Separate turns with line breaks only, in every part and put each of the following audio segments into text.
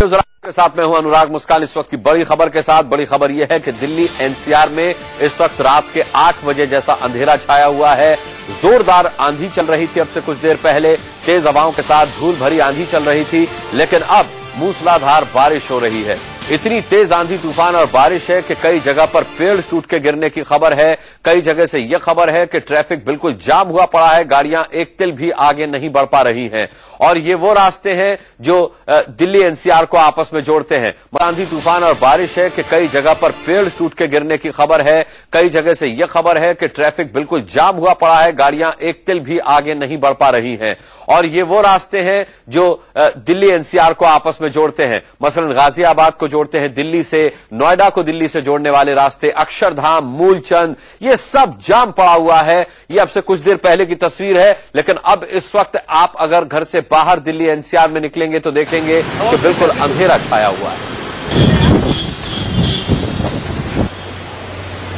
के साथ मैं हूं अनुराग मुस्कान। इस वक्त की बड़ी खबर के साथ बड़ी खबर यह है कि दिल्ली एनसीआर में इस वक्त रात के 8 बजे जैसा अंधेरा छाया हुआ है। जोरदार आंधी चल रही थी अब से कुछ देर पहले, तेज हवाओं के साथ धूल भरी आंधी चल रही थी, लेकिन अब मूसलाधार बारिश हो रही है। इतनी तेज आंधी तूफान और बारिश है कि कई जगह पर पेड़ टूट के गिरने की खबर है। कई जगह से यह खबर है कि ट्रैफिक बिल्कुल जाम हुआ पड़ा है, गाड़ियां एक तिल भी आगे नहीं बढ़ पा रही हैं। और ये वो रास्ते हैं जो दिल्ली एनसीआर को आपस में जोड़ते हैं। आंधी तूफान और बारिश है कि कई जगह पर पेड़ टूट के गिरने की खबर है। कई जगह से यह खबर है कि ट्रैफिक बिल्कुल जाम हुआ पड़ा है, गाड़ियां एक तिल भी आगे नहीं बढ़ पा रही हैं। और ये वो रास्ते हैं जो दिल्ली एनसीआर को आपस में जोड़ते हैं। मसलन गाजियाबाद को जोड़ते हैं दिल्ली से, नोएडा को दिल्ली से जोड़ने वाले रास्ते, अक्षरधाम, मूलचंद, ये सब जाम पड़ा हुआ है। ये अब से कुछ देर पहले की तस्वीर है, लेकिन अब इस वक्त आप अगर घर से बाहर दिल्ली एनसीआर में निकलेंगे तो देखेंगे कि बिल्कुल अंधेरा छाया हुआ है।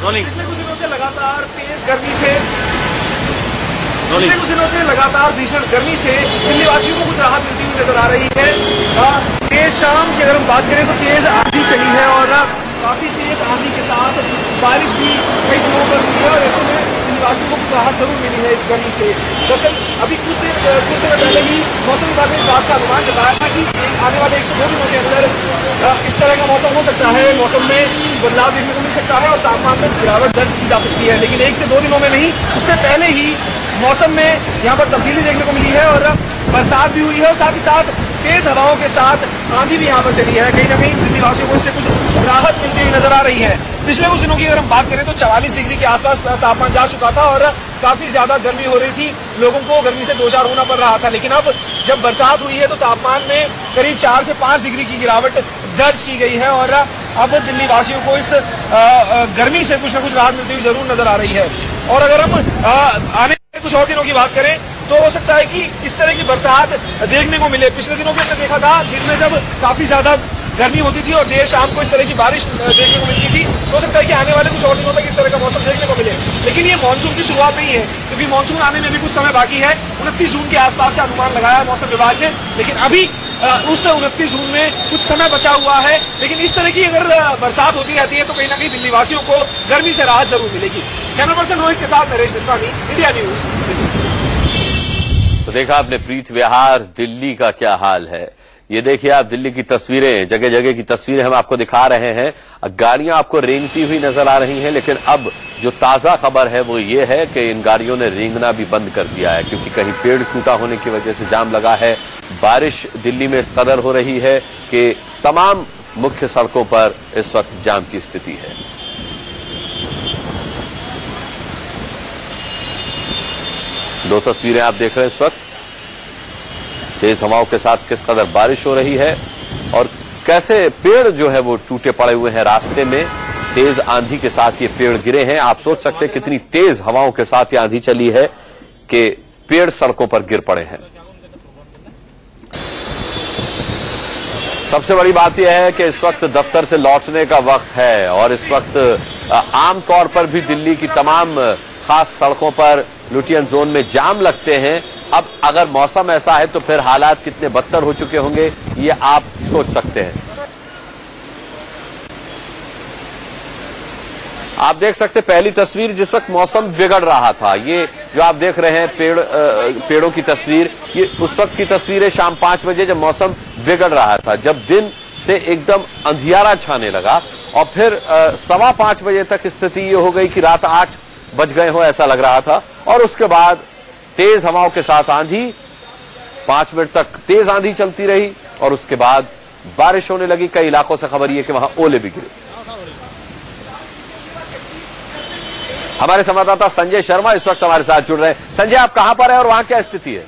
पिछले कुछ दिनों से लगातार तेज गर्मी से भीषण गर्मी से दिल्ली वासियों को कुछ राहत मिलती हुई नजर आ रही है। तेज शाम की अगर हम बात करें तो तेज आंधी चली है और काफी तेज आंधी के साथ बारिश भी कई जगहों पर हुई है और ऐसे में दिल्ली वासियों को कुछ राहत जरूर मिली है इस गर्मी से। दरअसल अभी कुछ समय पहले ही मौसम विभाग ने इस बात का अनुमान जताया था कि आने वाले 1 से 2 दिनों के अंदर इस तरह का मौसम हो सकता है, मौसम में बदलाव देखने को मिल सकता है और तापमान में गिरावट दर्ज की जा सकती है। लेकिन 1 से 2 दिनों में नहीं, उससे पहले ही मौसम में यहाँ पर तब्दीली देखने को मिली है और बरसात भी हुई है और साथ ही साथ तेज हवाओं के साथ आंधी भी यहाँ पर चली है। कहीं ना कहीं दिल्ली वासियों को इससे कुछ राहत मिलती हुई नजर आ रही है। पिछले कुछ दिनों की अगर हम बात करें तो 44 डिग्री के आसपास तापमान जा चुका था और काफी ज्यादा गर्मी हो रही थी, लोगों को गर्मी से 2-4 होना पड़ रहा था। लेकिन अब जब बरसात हुई है तो तापमान में करीब 4 से 5 डिग्री की गिरावट दर्ज की गई है और अब दिल्ली वासियों को इस गर्मी से कुछ न कुछ राहत मिलती हुई जरूर नजर आ रही है। और अगर हम आने कुछ और दिनों की बात करें तो हो सकता है कि इस तरह की बरसात देखने को मिले। पिछले दिनों के अंदर देखा था, दिन में जब काफी ज्यादा गर्मी होती थी और देर शाम को इस तरह की बारिश देखने को मिलती थी, तो हो सकता है कि आने वाले कुछ और दिनों तक इस तरह का मौसम देखने को मिले। लेकिन ये मानसून की शुरुआत नहीं है, क्योंकि मानसून आने में भी कुछ समय बाकी है। 29 जून के आसपास का अनुमान लगाया मौसम विभाग ने, लेकिन अभी उस 29 जून में कुछ समय बचा हुआ है। लेकिन इस तरह की अगर बरसात होती रहती है तो कहीं ना कहीं दिल्ली वासियों को गर्मी से राहत जरूर मिलेगी। कैमरा पर्सन रोहित के साथ नरेश मिश्रानी, इंडिया न्यूज।
तो देखा आपने प्रीत विहार, दिल्ली का क्या हाल है। ये देखिए आप दिल्ली की तस्वीरें, जगह जगह की तस्वीरें हम आपको दिखा रहे हैं। गाड़ियां आपको रेंगती हुई नजर आ रही हैं, लेकिन अब जो ताजा खबर है वो ये है कि इन गाड़ियों ने रेंगना भी बंद कर दिया है, क्योंकि कहीं पेड़ टूटा होने की वजह से जाम लगा है। बारिश दिल्ली में इस कदर हो रही है कि तमाम मुख्य सड़कों पर इस वक्त जाम की स्थिति है। दो तस्वीरें आप देख रहे हैं इस वक्त, तेज हवाओं के साथ किस कदर बारिश हो रही है और कैसे पेड़ जो है वो टूटे पड़े हुए हैं रास्ते में। तेज आंधी के साथ ये पेड़ गिरे हैं। आप सोच सकते हैं कितनी तेज हवाओं के साथ ये आंधी चली है कि पेड़ सड़कों पर गिर पड़े हैं। सबसे बड़ी बात यह है कि इस वक्त दफ्तर से लौटने का वक्त है और इस वक्त आमतौर पर भी दिल्ली की तमाम खास सड़कों पर लुटियन जोन में जाम लगते हैं। अब अगर मौसम ऐसा है तो फिर हालात कितने बदतर हो चुके होंगे ये आप सोच सकते हैं। आप देख सकते पहली तस्वीर, जिस वक्त मौसम बिगड़ रहा था, ये जो आप देख रहे हैं पेड़ों की तस्वीर, ये उस वक्त की तस्वीर है शाम 5 बजे जब मौसम बिगड़ रहा था, जब दिन से एकदम अंधियारा छाने लगा और फिर 5:15 बजे तक स्थिति ये हो गई कि रात 8 बज गए हो ऐसा लग रहा था। और उसके बाद तेज हवाओं के साथ आंधी, 5 मिनट तक तेज आंधी चलती रही और उसके बाद बारिश होने लगी। कई इलाकों से खबर यह कि वहां ओले भी गिरे। हमारे संवाददाता संजय शर्मा इस वक्त हमारे साथ जुड़ रहे हैं। संजय, आप कहां पर हैं और वहां क्या स्थिति है?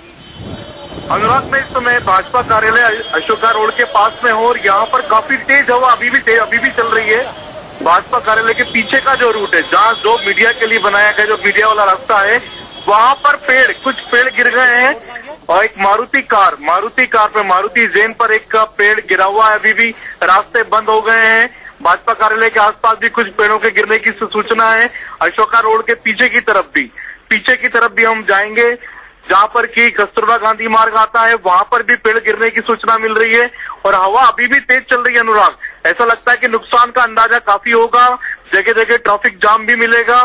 अनुराग, में इस समय भाजपा कार्यालय अशोका रोड के पास में हूं और यहाँ पर काफी तेज हवा अभी भी चल रही है। भाजपा कार्यालय के पीछे का जो रूट है, जहाँ जो मीडिया के लिए बनाया गया जो मीडिया वाला रास्ता है, वहां पर कुछ पेड़ गिर गए हैं और एक मारुति जेन पर एक पेड़ गिरा हुआ है। अभी भी रास्ते बंद हो गए हैं। भाजपा कार्यालय के आसपास भी कुछ पेड़ों के गिरने की सूचना है। अशोका रोड के पीछे की तरफ भी हम जाएंगे जहां पर कि कस्तूरबा गांधी मार्ग आता है, वहां पर भी पेड़ गिरने की सूचना मिल रही है और हवा अभी भी तेज चल रही है अनुराग। ऐसा लगता है कि नुकसान का अंदाजा काफी होगा, जगह जगह ट्रैफिक जाम भी मिलेगा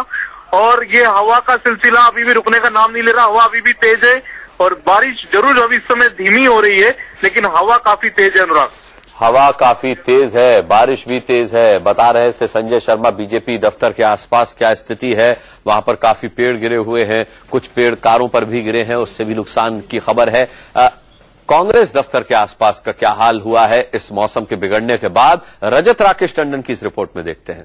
और ये हवा का सिलसिला अभी भी रुकने का नाम नहीं ले रहा। हवा अभी भी तेज है और बारिश जरूर अभी इस समय धीमी हो रही है, लेकिन हवा काफी तेज है अनुराग।
हवा काफी तेज है, बारिश भी तेज है। बता रहे थे संजय शर्मा बीजेपी दफ्तर के आसपास क्या स्थिति है। वहां पर काफी पेड़ गिरे हुए हैं, कुछ पेड़ कारों पर भी गिरे हैं, उससे भी नुकसान की खबर है। कांग्रेस दफ्तर के आसपास का क्या हाल हुआ है इस मौसम के बिगड़ने के बाद, रजत राकेश टंडन की इस रिपोर्ट में देखते हैं।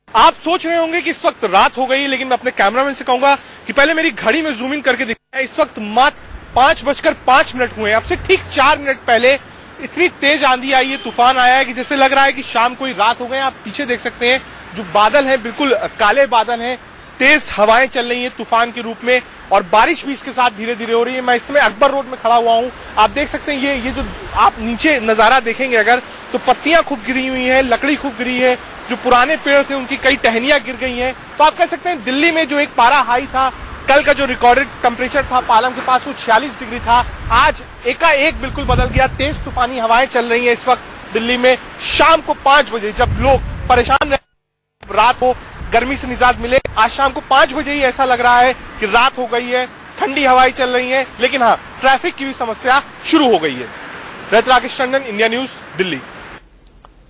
आप सोच रहे होंगे कि इस वक्त रात हो गई, लेकिन मैं अपने कैमरामैन से कहूंगा कि पहले मेरी घड़ी में जूम इन करके दिखाएं। इस वक्त मात्र 5:05 हुए हैं। अब से ठीक 4 मिनट पहले इतनी तेज आंधी आई है, तूफान आया है कि जैसे लग रहा है कि शाम को ही रात हो गए। आप पीछे देख सकते हैं जो बादल हैं, बिल्कुल काले बादल हैं, तेज हवाएं चल रही हैं तूफान के रूप में और बारिश भी इसके साथ धीरे धीरे हो रही है। मैं इस समय अकबर रोड में खड़ा हुआ हूं। आप देख सकते हैं ये जो आप नीचे नजारा देखेंगे अगर, तो पत्तियां खूब गिरी हुई हैं, लकड़ी खूब गिरी है, जो पुराने पेड़ थे उनकी कई टहनियां गिर गई हैं। तो आप कह सकते हैं दिल्ली में जो एक पारा हाई था, कल का जो रिकॉर्डेड टेम्परेचर था पालम के पास, वो 46 डिग्री था, आज एकाएक बिल्कुल बदल गया। तेज तूफानी हवाएं चल रही हैं इस वक्त दिल्ली में। शाम को 5 बजे जब लोग परेशान रहे, रात को गर्मी से निजात मिले, आज शाम को 5 बजे ही ऐसा लग रहा है कि रात हो गई है, ठंडी हवाएं चल रही हैं, लेकिन हाँ, ट्रैफिक की भी समस्या शुरू हो गई है। Rajat Rakesh Tandon, India News, Delhi.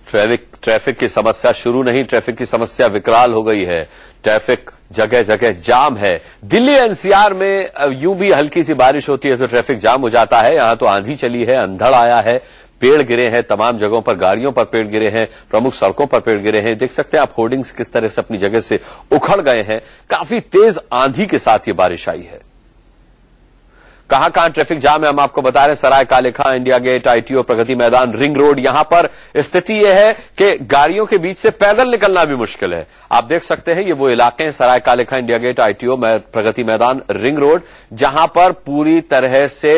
Traffic की समस्या शुरू नहीं, ट्रैफिक की समस्या विकराल हो गई है। ट्रैफिक जगह जगह जाम है। दिल्ली एनसीआर में यूं भी हल्की सी बारिश होती है तो ट्रैफिक जाम हो जाता है। यहां तो आंधी चली है, अंधड़ आया है, पेड़ गिरे हैं, तमाम जगहों पर गाड़ियों पर पेड़ गिरे हैं, प्रमुख सड़कों पर पेड़ गिरे हैं। देख सकते हैं आप होर्डिंग्स किस तरह से अपनी जगह से उखड़ गए हैं। काफी तेज आंधी के साथ ये बारिश आई है। कहां कहां ट्रैफिक जाम है हम आपको बता रहे हैं। सराय काले खां, India gate, ITO, Pragati Maidan, ring road, यहां पर स्थिति यह है कि गाड़ियों के बीच से पैदल निकलना भी मुश्किल है। आप देख सकते हैं ये वो इलाके हैं, सराय काले खां, India gate, ITO, Pragati Maidan, ring road, जहां पर पूरी तरह से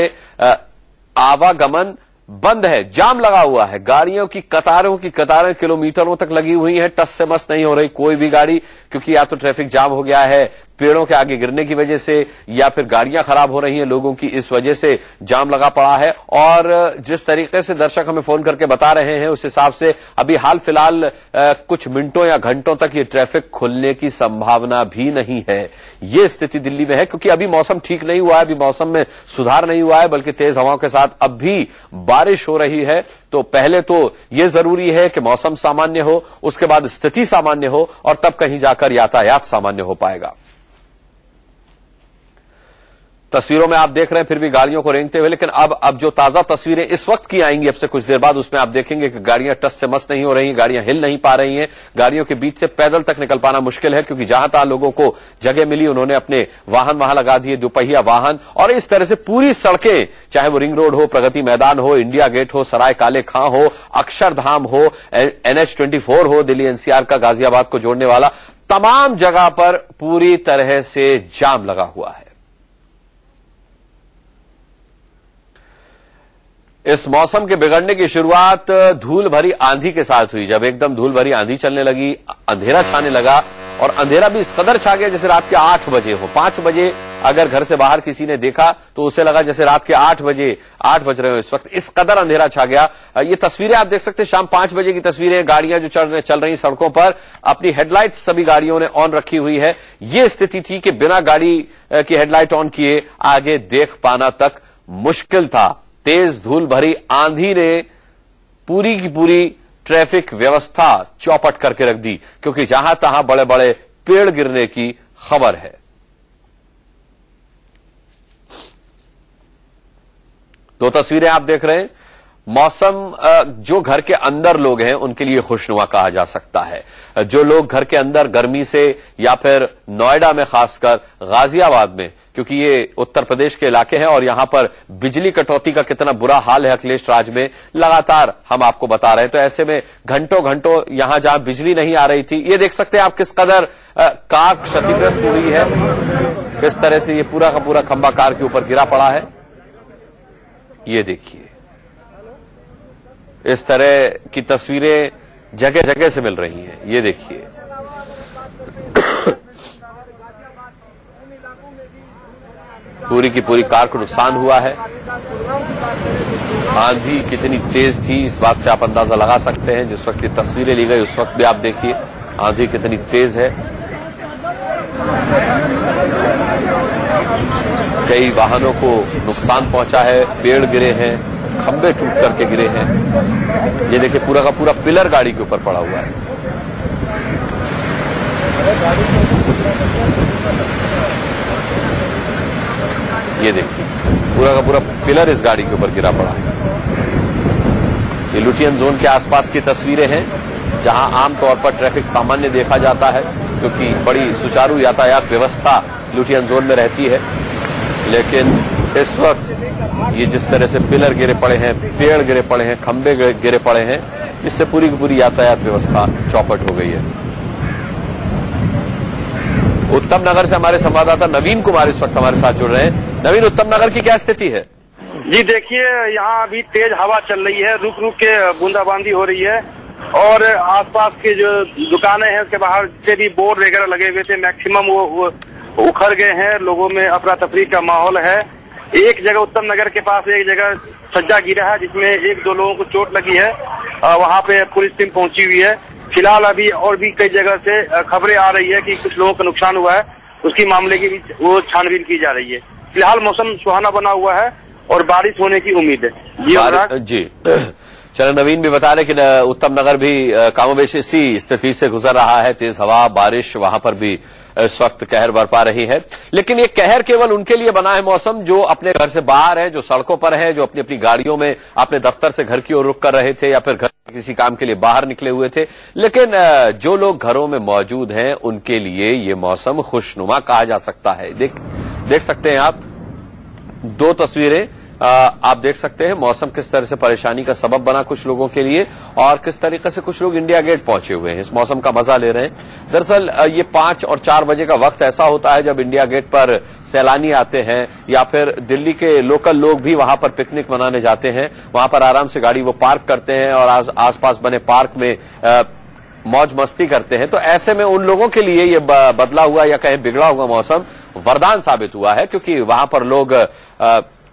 आवागमन बंद है, जाम लगा हुआ है। गाड़ियों की कतारें किलोमीटरों तक लगी हुई हैं, टस से मस नहीं हो रही कोई भी गाड़ी, क्योंकि या तो ट्रैफिक जाम हो गया है पेड़ों के आगे गिरने की वजह से, या फिर गाड़ियां खराब हो रही हैं लोगों की, इस वजह से जाम लगा पड़ा है। और जिस तरीके से दर्शक हमें फोन करके बता रहे हैं उस हिसाब से अभी हाल फिलहाल कुछ मिनटों या घंटों तक ये ट्रैफिक खुलने की संभावना भी नहीं है। ये स्थिति दिल्ली में है क्योंकि अभी मौसम ठीक नहीं हुआ है, अभी मौसम में सुधार नहीं हुआ है, बल्कि तेज हवाओं के साथ अब भी बारिश हो रही है। तो पहले तो ये जरूरी है कि मौसम सामान्य हो, उसके बाद स्थिति सामान्य हो और तब कहीं जाकर यातायात सामान्य हो पाएगा। तस्वीरों में आप देख रहे हैं फिर भी गाड़ियों को रेंगते हुए, लेकिन अब जो ताजा तस्वीरें इस वक्त की आएंगी अब से कुछ देर बाद, उसमें आप देखेंगे कि गाड़ियां टस से मस नहीं हो रही हैं, गाड़ियां हिल नहीं पा रही हैं, गाड़ियों के बीच से पैदल तक निकल पाना मुश्किल है, क्योंकि जहां तहां लोगों को जगह मिली उन्होंने अपने वाहन वहां लगा दिए, दोपहिया वाहन। और इस तरह से पूरी सड़कें, चाहे वो रिंग रोड हो, प्रगति मैदान हो, इंडिया गेट हो, सराय काले खां हो, अक्षरधाम हो, NH24 हो, दिल्ली एनसीआर का गाजियाबाद को जोड़ने वाला, तमाम जगह पर पूरी तरह से जाम लगा हुआ है। इस मौसम के बिगड़ने की शुरुआत धूल भरी आंधी के साथ हुई। जब एकदम धूल भरी आंधी चलने लगी, अंधेरा छाने लगा, और अंधेरा भी इस कदर छा गया जैसे रात के 8 बजे हो। 5 बजे अगर घर से बाहर किसी ने देखा तो उसे लगा जैसे रात के 8 बज रहे हो इस वक्त, इस कदर अंधेरा छा गया। ये तस्वीरें आप देख सकते हैं, शाम 5 बजे की तस्वीरें। गाड़ियां जो चल रही सड़कों पर, अपनी हेडलाइट्स सभी गाड़ियों ने ऑन रखी हुई है। ये स्थिति थी कि बिना गाड़ी की हेडलाइट ऑन किए आगे देख पाना तक मुश्किल था। तेज धूल भरी आंधी ने पूरी की पूरी ट्रैफिक व्यवस्था चौपट करके रख दी, क्योंकि जहां तहां बड़े बड़े पेड़ गिरने की खबर है। दो तस्वीरें आप देख रहे हैं। मौसम जो घर के अंदर लोग हैं उनके लिए खुशनुमा कहा जा सकता है। जो लोग घर के अंदर गर्मी से, या फिर नोएडा में खासकर गाजियाबाद में, क्योंकि ये उत्तर प्रदेश के इलाके हैं और यहां पर बिजली कटौती का कितना बुरा हाल है अखिलेश राज में, लगातार हम आपको बता रहे हैं। तो ऐसे में घंटों यहां जहां बिजली नहीं आ रही थी, ये देख सकते हैं आप किस कदर कार क्षतिग्रस्त हुई है, किस तरह से ये पूरा का पूरा खंबा कार के ऊपर गिरा पड़ा है। ये देखिए, इस तरह की तस्वीरें जगह जगह से मिल रही हैं। ये देखिए, पूरी की पूरी कार को नुकसान हुआ है। आंधी कितनी तेज थी इस बात से आप अंदाजा लगा सकते हैं। जिस वक्त ये तस्वीरें ली गई उस वक्त भी आप देखिए आंधी कितनी तेज है। कई वाहनों को नुकसान पहुंचा है, पेड़ गिरे हैं, खंभे टूट करके गिरे हैं। ये देखिए पूरा का पूरा पिलर गाड़ी के ऊपर पड़ा हुआ है। ये देखिए पूरा का पूरा पिलर इस गाड़ी के ऊपर गिरा पड़ा है। ये लुटियन जोन के आसपास की तस्वीरें हैं जहां आमतौर पर ट्रैफिक सामान्य देखा जाता है क्योंकि बड़ी सुचारू यातायात व्यवस्था लुटियन जोन में रहती है। लेकिन इस वक्त ये जिस तरह से पिलर गिरे पड़े हैं, पेड़ गिरे पड़े हैं, खंभे गिरे पड़े हैं, इससे पूरी की पूरी यातायात व्यवस्था चौपट हो गई है। उत्तम नगर से हमारे संवाददाता नवीन कुमार इस वक्त हमारे साथ जुड़ रहे हैं। नवीन, उत्तम नगर की क्या स्थिति है?
जी देखिए, यहाँ अभी तेज हवा चल रही है, रुक रुक के बूंदाबांदी हो रही है और आसपास के जो दुकानें हैं उसके बाहर से भी बोर्ड वगैरह लगे हुए थे, मैक्सिमम वो उखड़ गए हैं। लोगों में अफरा तफरी का माहौल है। एक जगह उत्तम नगर के पास एक जगह सज्जा गिरा है जिसमें 1-2 लोगों को चोट लगी है। वहां पे पुलिस टीम पहुंची हुई है। फिलहाल अभी और भी कई जगह से खबरें आ रही है कि कुछ लोगों का नुकसान हुआ है, उसकी मामले की भी वो छानबीन की जा रही है। फिलहाल मौसम सुहाना बना हुआ है और बारिश होने की उम्मीद है।
जी चलो, नवीन भी बता रहे कि उत्तम नगर भी कमोबेश इसी स्थिति से गुजर रहा है। तेज हवा, बारिश वहां पर भी इस वक्त कहर बरपा रही है। लेकिन ये कहर केवल उनके लिए बना है मौसम जो अपने घर से बाहर है, जो सड़कों पर है, जो अपनी अपनी गाड़ियों में अपने दफ्तर से घर की ओर रुक कर रहे थे या फिर घर किसी काम के लिए बाहर निकले हुए थे। लेकिन जो लोग घरों में मौजूद हैं उनके लिए ये मौसम खुशनुमा कहा जा सकता है। देख सकते हैं आप 2 तस्वीरें। आप देख सकते हैं मौसम किस तरह से परेशानी का सबब बना कुछ लोगों के लिए और किस तरीके से कुछ लोग इंडिया गेट पहुंचे हुए हैं, इस मौसम का मजा ले रहे हैं। दरअसल ये 5 और 4 बजे का वक्त ऐसा होता है जब इंडिया गेट पर सैलानी आते हैं या फिर दिल्ली के लोकल लोग भी वहां पर पिकनिक मनाने जाते हैं। वहां पर आराम से गाड़ी वो पार्क करते हैं और आसपास बने पार्क में मौज मस्ती करते हैं। तो ऐसे में उन लोगों के लिए ये बदला हुआ या कहीं बिगड़ा हुआ मौसम वरदान साबित हुआ है क्योंकि वहां पर लोग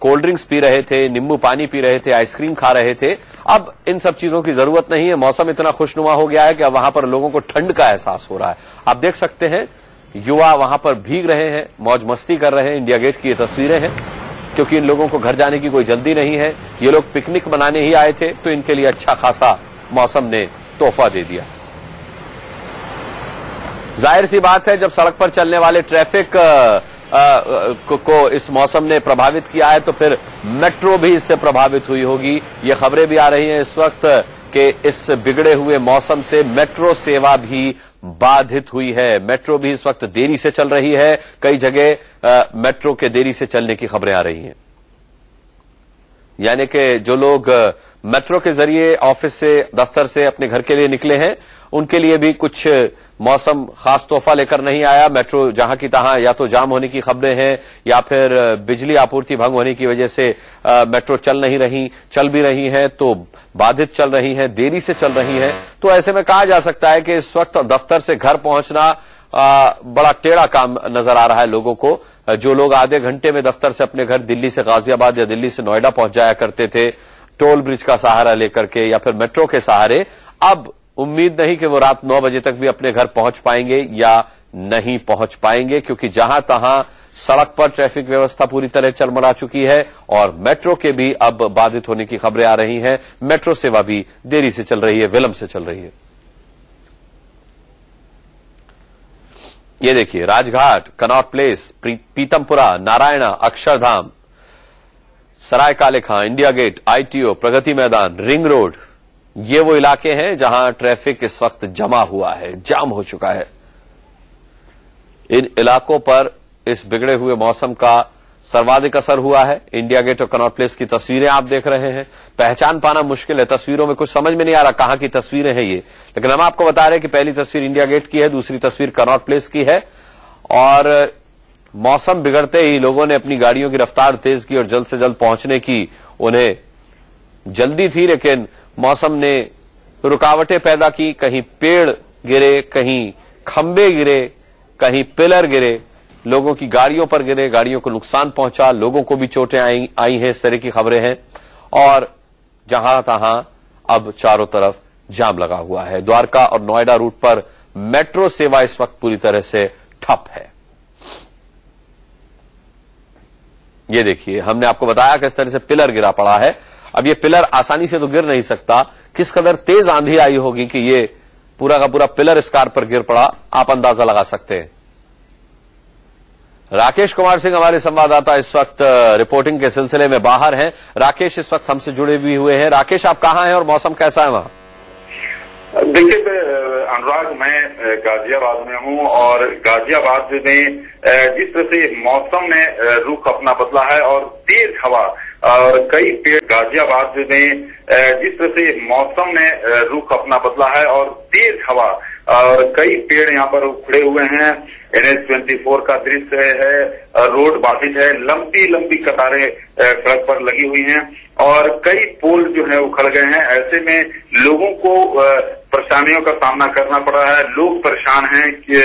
कोल्ड ड्रिंक्स पी रहे थे, नींबू पानी पी रहे थे, आइसक्रीम खा रहे थे। अब इन सब चीजों की जरूरत नहीं है। मौसम इतना खुशनुमा हो गया है कि अब वहां पर लोगों को ठंड का एहसास हो रहा है। आप देख सकते हैं युवा वहां पर भीग रहे हैं, मौज मस्ती कर रहे हैं। इंडिया गेट की ये तस्वीरें हैं क्योंकि इन लोगों को घर जाने की कोई जल्दी नहीं है। ये लोग पिकनिक मनाने ही आए थे तो इनके लिए अच्छा खासा मौसम ने तोहफा दे दिया। जाहिर सी बात है जब सड़क पर चलने वाले ट्रैफिक को इस मौसम ने प्रभावित किया है तो फिर मेट्रो भी इससे प्रभावित हुई होगी। ये खबरें भी आ रही हैं इस वक्त कि इस बिगड़े हुए मौसम से मेट्रो सेवा भी बाधित हुई है। मेट्रो भी इस वक्त देरी से चल रही है। कई जगह मेट्रो के देरी से चलने की खबरें आ रही हैं। यानी कि जो लोग मेट्रो के जरिए ऑफिस से, दफ्तर से अपने घर के लिए निकले हैं उनके लिए भी कुछ मौसम खास तोहफा लेकर नहीं आया। मेट्रो जहां की तहां या तो जाम होने की खबरें हैं या फिर बिजली आपूर्ति भंग होने की वजह से मेट्रो चल भी रही हैं तो बाधित चल रही हैं, देरी से चल रही हैं। तो ऐसे में कहा जा सकता है कि इस वक्त दफ्तर से घर पहुंचना बड़ा टेढ़ा काम नजर आ रहा है लोगों को। जो लोग आधे घंटे में दफ्तर से अपने घर दिल्ली से गाजियाबाद या दिल्ली से नोएडा पहुंच जाया करते थे टोल ब्रिज का सहारा लेकर के या फिर मेट्रो के सहारे, अब उम्मीद नहीं कि वो रात 9 बजे तक भी अपने घर पहुंच पाएंगे या नहीं पहुंच पाएंगे क्योंकि जहां तहां सड़क पर ट्रैफिक व्यवस्था पूरी तरह चरमरा चुकी है और मेट्रो के भी अब बाधित होने की खबरें आ रही हैं। मेट्रो सेवा भी देरी से चल रही है, विलंब से चल रही है। ये देखिए राजघाट, कनॉट प्लेस, पीतमपुरा, नारायणा, अक्षरधाम, सराय काले खां, India gate, ITO, Pragati Maidan, ring road, ये वो इलाके हैं जहां ट्रैफिक इस वक्त जमा हुआ है, जाम हो चुका है। इन इलाकों पर इस बिगड़े हुए मौसम का सर्वाधिक असर हुआ है। इंडिया गेट और कनॉट प्लेस की तस्वीरें आप देख रहे हैं। पहचान पाना मुश्किल है, तस्वीरों में कुछ समझ में नहीं आ रहा कहां की तस्वीरें हैं ये, लेकिन हम आपको बता रहे हैं कि पहली तस्वीर इंडिया गेट की है, दूसरी तस्वीर कनॉट प्लेस की है। और मौसम बिगड़ते ही लोगों ने अपनी गाड़ियों की रफ्तार तेज की और जल्द से जल्द पहुंचने की उन्हें जल्दी थी, लेकिन मौसम ने रुकावटें पैदा की। कहीं पेड़ गिरे, कहीं खंबे गिरे, कहीं पिलर गिरे, लोगों की गाड़ियों पर गिरे, गाड़ियों को नुकसान पहुंचा, लोगों को भी चोटें आई हैं, इस तरह की खबरें हैं। और जहां तहां अब चारों तरफ जाम लगा हुआ है। द्वारका और नोएडा रूट पर मेट्रो सेवा इस वक्त पूरी तरह से ठप है। ये देखिए, हमने आपको बताया कि इस तरह से पिलर गिरा पड़ा है। अब ये पिलर आसानी से तो गिर नहीं सकता, किस कदर तेज आंधी आई होगी कि ये पूरा का पूरा पिलर इस कार पर गिर पड़ा, आप अंदाजा लगा सकते हैं। राकेश कुमार सिंह हमारे संवाददाता इस वक्त रिपोर्टिंग के सिलसिले में बाहर हैं। राकेश इस वक्त हमसे जुड़े भी हुए हैं। राकेश, आप कहां हैं और मौसम कैसा है वहां?
देखिए अनुराग, मैं गाजियाबाद में हूं और गाजियाबाद में जिस तरह से मौसम ने रुख अपना बदला है और तेज हवा और कई पेड़ गाजियाबाद में जिस तरह से मौसम ने रुख अपना बदला है और तेज हवा और कई पेड़ यहाँ पर उखड़े हुए हैं। NH-24 का दृश्य है, रोड बाधित है, लंबी लंबी कतारें सड़क पर लगी हुई हैं और कई पोल जो है उखड़ गए हैं। ऐसे में लोगों को परेशानियों का सामना करना पड़ रहा है। लोग परेशान हैं कि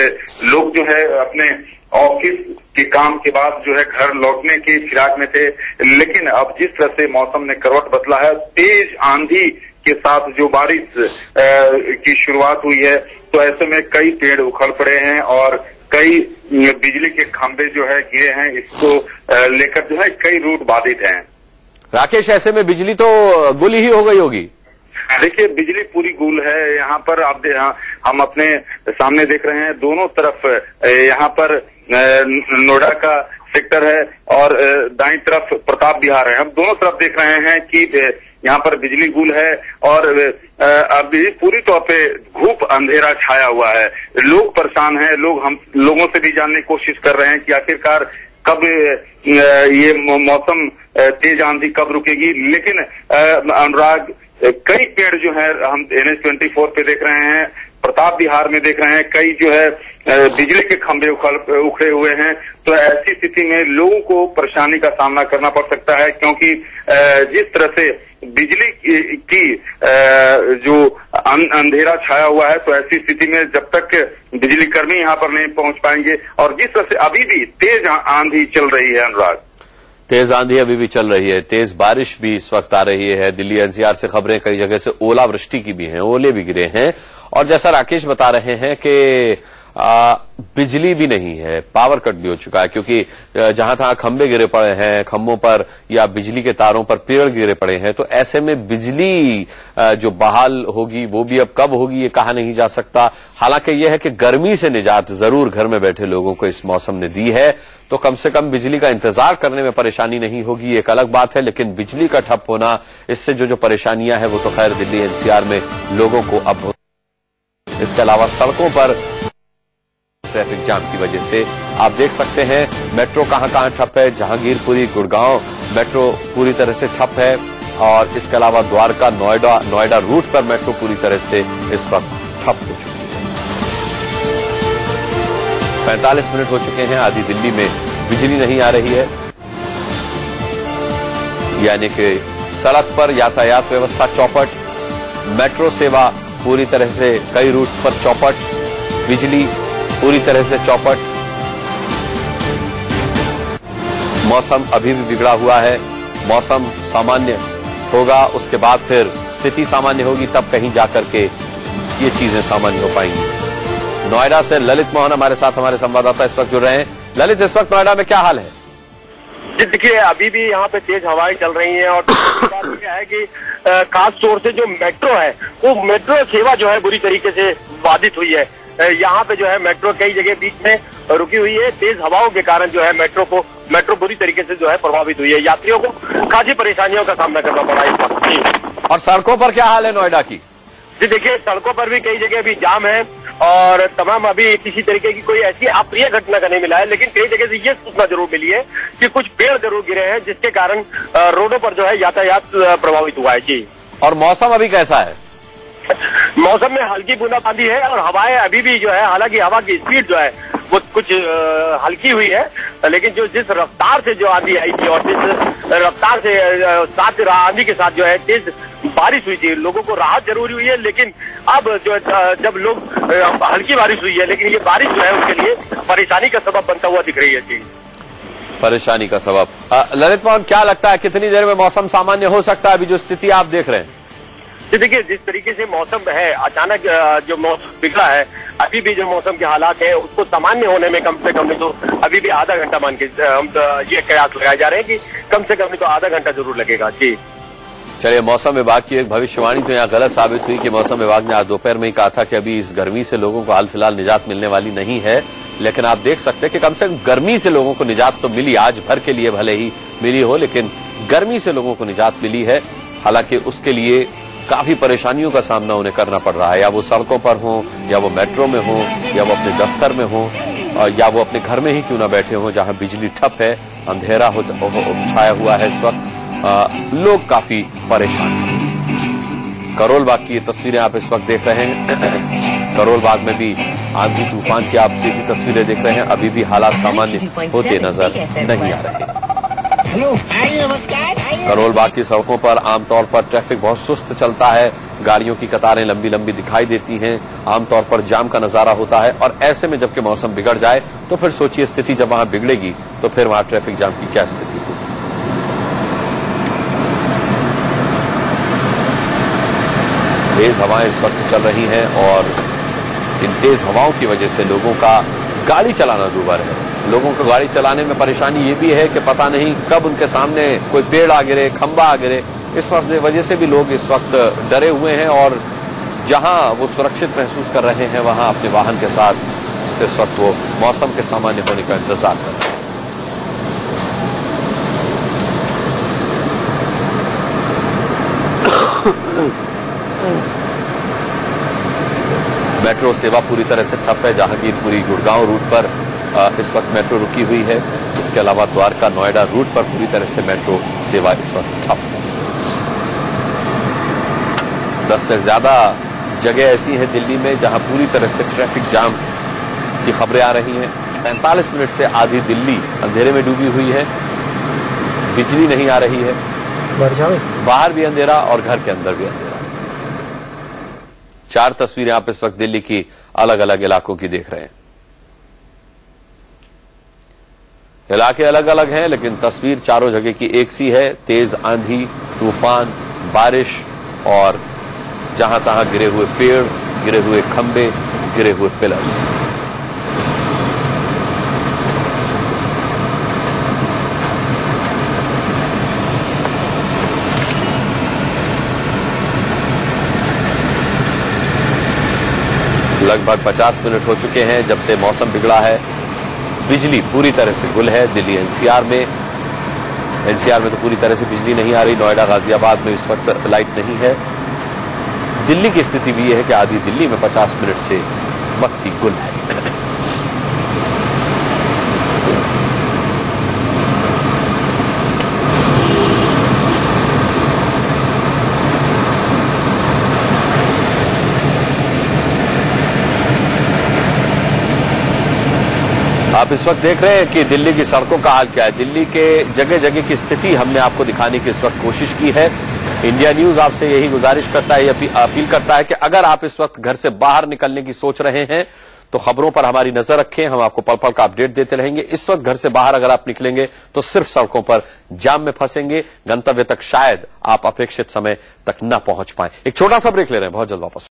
लोग जो है अपने ऑफिस के काम के बाद जो है घर लौटने की फिराक में थे, लेकिन अब जिस तरह से मौसम ने करवट बदला है, तेज आंधी के साथ जो बारिश की शुरुआत हुई है, तो ऐसे में कई पेड़ उखड़ पड़े हैं और कई बिजली के खंभे जो है गिरे हैं। इसको लेकर जो है कई रूट बाधित हैं।
राकेश, ऐसे में बिजली तो गुल ही हो गई होगी।
देखिए, बिजली पूरी गुल है। यहाँ पर आप हम अपने सामने देख रहे हैं, दोनों तरफ यहाँ पर नोएडा का सेक्टर है और दाईं तरफ प्रताप विहार है। हम दोनों तरफ देख रहे हैं कि यहाँ पर बिजली गुल है और अभी पूरी तौर पे घूप अंधेरा छाया हुआ है। लोग परेशान हैं। हम लोगों से भी जानने की कोशिश कर रहे हैं कि आखिरकार कब ये मौसम तेज आंधी कब रुकेगी। लेकिन अनुराग, कई पेड़ जो है हम NH-24 पे देख रहे हैं, प्रताप विहार में देख रहे हैं, कई जो है बिजली के खंभे उखड़े हुए हैं। तो ऐसी स्थिति में लोगों को परेशानी का सामना करना पड़ सकता है, क्योंकि जिस तरह से बिजली की जो अंधेरा छाया हुआ है, तो ऐसी स्थिति में जब तक बिजली कर्मी यहाँ पर नहीं पहुंच पाएंगे और जिस तरह से अभी भी तेज आंधी चल रही है अनुराग,
तेज आंधी अभी भी चल रही है, तेज बारिश भी इस वक्त आ रही है। दिल्ली NCR से खबरें, कई जगह से ओलावृष्टि की भी हैं, ओले भी गिरे हैं। और जैसा राकेश बता रहे हैं कि बिजली भी नहीं है, पावर कट भी हो चुका है, क्योंकि जहां तहां खंभे गिरे पड़े हैं, खंभों पर या बिजली के तारों पर पेड़ गिरे पड़े हैं। तो ऐसे में बिजली जो बहाल होगी वो भी अब कब होगी ये कहा नहीं जा सकता। हालांकि यह है कि गर्मी से निजात जरूर घर में बैठे लोगों को इस मौसम ने दी है, तो कम से कम बिजली का इंतजार करने में परेशानी नहीं होगी, एक अलग बात है। लेकिन बिजली का ठप होना, इससे जो परेशानियां हैं वो तो खैर दिल्ली NCR में लोगों को अब। इसके अलावा सड़कों पर ट्रैफिक जाम की वजह से आप देख सकते हैं मेट्रो कहां ठप है। जहांगीरपुरी गुड़गांव मेट्रो पूरी तरह से ठप है और इसके अलावा द्वारका नोएडा रूट पर मेट्रो पूरी तरह से इस वक्त ठप हो चुकी है। 45 मिनट हो चुके हैं, आधी दिल्ली में बिजली नहीं आ रही है, यानी कि सड़क पर यातायात व्यवस्था चौपट, मेट्रो सेवा पूरी तरह से कई रूट पर चौपट, बिजली पूरी तरह से चौपट। मौसम अभी भी बिगड़ा हुआ है। मौसम सामान्य होगा, उसके बाद फिर स्थिति सामान्य होगी, तब कहीं जाकर के ये चीजें सामान्य हो पाएंगी। नोएडा से ललित मोहन हमारे साथ, हमारे संवाददाता इस वक्त जुड़ रहे हैं। ललित, इस वक्त नोएडा में क्या हाल है?
जी देखिए, अभी भी यहाँ पे तेज हवाएं चल रही हैं और बात यह है कि खास तौर से जो मेट्रो है, वो मेट्रो सेवा जो है बुरी तरीके से बाधित हुई है। यहाँ पे जो है मेट्रो कई जगह बीच में रुकी हुई है। तेज हवाओं के कारण जो है मेट्रो बुरी तरीके से जो है प्रभावित हुई है। यात्रियों को खासी परेशानियों का सामना करना पड़ा इस वक्त।
और सड़कों पर क्या हाल है नोएडा की?
जी देखिए, सड़कों पर भी कई जगह भी जाम है और तमाम अभी किसी तरीके की कोई ऐसी अप्रिय घटना का नहीं मिला है, लेकिन कई जगह से ये सूचना जरूर मिली है कि कुछ पेड़ जरूर गिरे हैं, जिसके कारण रोडों पर जो है यातायात प्रभावित हुआ है। जी, और
मौसम अभी कैसा है?
मौसम में हल्की बूंदाबांदी है और हवाएं अभी भी जो है, हालांकि हवा की स्पीड जो है वो कुछ हल्की हुई है, लेकिन जो जिस रफ्तार से जो आंधी आई थी और जिस रफ्तार से साथ आंधी के साथ जो है तेज बारिश हुई थी। लोगों को राहत जरूरी हुई है, लेकिन अब जो जब लोग हल्की बारिश हुई है, लेकिन ये बारिश जो है उनके लिए परेशानी का सबब बनता हुआ दिख रही है। जी,
परेशानी का सबब। ललित मोहन, क्या लगता है कितनी देर में मौसम सामान्य हो सकता है? अभी जो स्थिति आप देख रहे हैं,
देखिए जिस तरीके से मौसम है, अचानक जो मौसम बिगड़ा है, अभी भी जो मौसम के हालात है उसको सामान्य होने में कम से कम नहीं तो अभी भी आधा घंटा मान के हम ये कयास लगाए जा रहे हैं कि कम से कम नहीं तो आधा घंटा जरूर लगेगा। जी
चलिए, मौसम विभाग की एक भविष्यवाणी तो यहाँ गलत साबित हुई कि मौसम विभाग ने आज दोपहर में ही कहा था कि अभी इस गर्मी से लोगों को हाल फिलहाल निजात मिलने वाली नहीं है। लेकिन आप देख सकते हैं कि कम से कम गर्मी से लोगों को निजात तो मिली, आज भर के लिए भले ही मिली हो, लेकिन गर्मी से लोगों को निजात मिली है। हालांकि उसके लिए काफी परेशानियों का सामना उन्हें करना पड़ रहा है, या वो सड़कों पर हो, या वो मेट्रो में हो, या वो अपने दफ्तर में हो, या वो अपने घर में ही क्यों ना बैठे हो जहां बिजली ठप है, अंधेरा छाया हुआ है। इस वक्त लोग काफी परेशान हैं। करोल बाग की ये तस्वीरें आप इस वक्त देख रहे हैं। करोल बाग में भी आंधी तूफान की आप सीधी तस्वीरें देख रहे हैं। अभी भी हालात सामान्य होते नजर नहीं आ रहे। करोल बाग की सड़कों पर आमतौर पर ट्रैफिक बहुत सुस्त चलता है, गाड़ियों की कतारें लंबी लंबी दिखाई देती हैं, आमतौर पर जाम का नजारा होता है। और ऐसे में जबकि मौसम बिगड़ जाए तो फिर सोचिए स्थिति जब वहां बिगड़ेगी तो फिर वहां ट्रैफिक जाम की क्या स्थिति होगी। तेज हवाएं इस वक्त चल रही हैं और इन तेज हवाओं की वजह से लोगों का गाड़ी चलाना दूभर है। लोगों को गाड़ी चलाने में परेशानी ये भी है कि पता नहीं कब उनके सामने कोई पेड़ आ गिरे, खंबा आ गिरे। इस वजह से भी लोग इस वक्त डरे हुए हैं और जहां वो सुरक्षित महसूस कर रहे हैं वहां अपने वाहन के साथ इस वक्त वो मौसम के सामान्य होने का इंतजार कर रहे हैं। मेट्रो सेवा पूरी तरह से ठप है। जहांगीरपुरी गुड़गांव रूट पर इस वक्त मेट्रो रुकी हुई है। इसके अलावा द्वारका नोएडा रूट पर पूरी तरह से मेट्रो सेवा इस वक्त ठप है। 10 से ज्यादा जगह ऐसी हैं दिल्ली में जहां पूरी तरह से ट्रैफिक जाम की खबरें आ रही हैं। 45 मिनट से आधी दिल्ली अंधेरे में डूबी हुई है, बिजली नहीं आ रही है, बाहर भी अंधेरा और घर के अंदर भी अंधेरा। 4 तस्वीरें आप इस वक्त दिल्ली की अलग अलग इलाकों की देख रहे हैं। इलाके अलग अलग हैं लेकिन तस्वीर चारों जगह की एक सी है। तेज आंधी, तूफान, बारिश और जहां तहां गिरे हुए पेड़, गिरे हुए खंबे, गिरे हुए पिलर्स। लगभग 50 मिनट हो चुके हैं जब से मौसम बिगड़ा है। बिजली पूरी तरह से गुल है दिल्ली एनसीआर में। एनसीआर में तो पूरी तरह से बिजली नहीं आ रही। नोएडा, गाजियाबाद में इस वक्त लाइट नहीं है। दिल्ली की स्थिति भी यह है कि आधी दिल्ली में 50 मिनट से बत्ती गुल है। आप इस वक्त देख रहे हैं कि दिल्ली की सड़कों का हाल क्या है। दिल्ली के जगह जगह की स्थिति हमने आपको दिखाने की इस वक्त कोशिश की है। इंडिया न्यूज आपसे यही गुजारिश करता है, अपील करता है कि अगर आप इस वक्त घर से बाहर निकलने की सोच रहे हैं तो खबरों पर हमारी नजर रखें। हम आपको पल पल का अपडेट देते रहेंगे। इस वक्त घर से बाहर अगर आप निकलेंगे तो सिर्फ सड़कों पर जाम में फंसेंगे। गंतव्य तक शायद आप अपेक्षित समय तक न पहुंच पाएं। एक छोटा सा ब्रेक ले रहे हैं, बहुत जल्द वापस।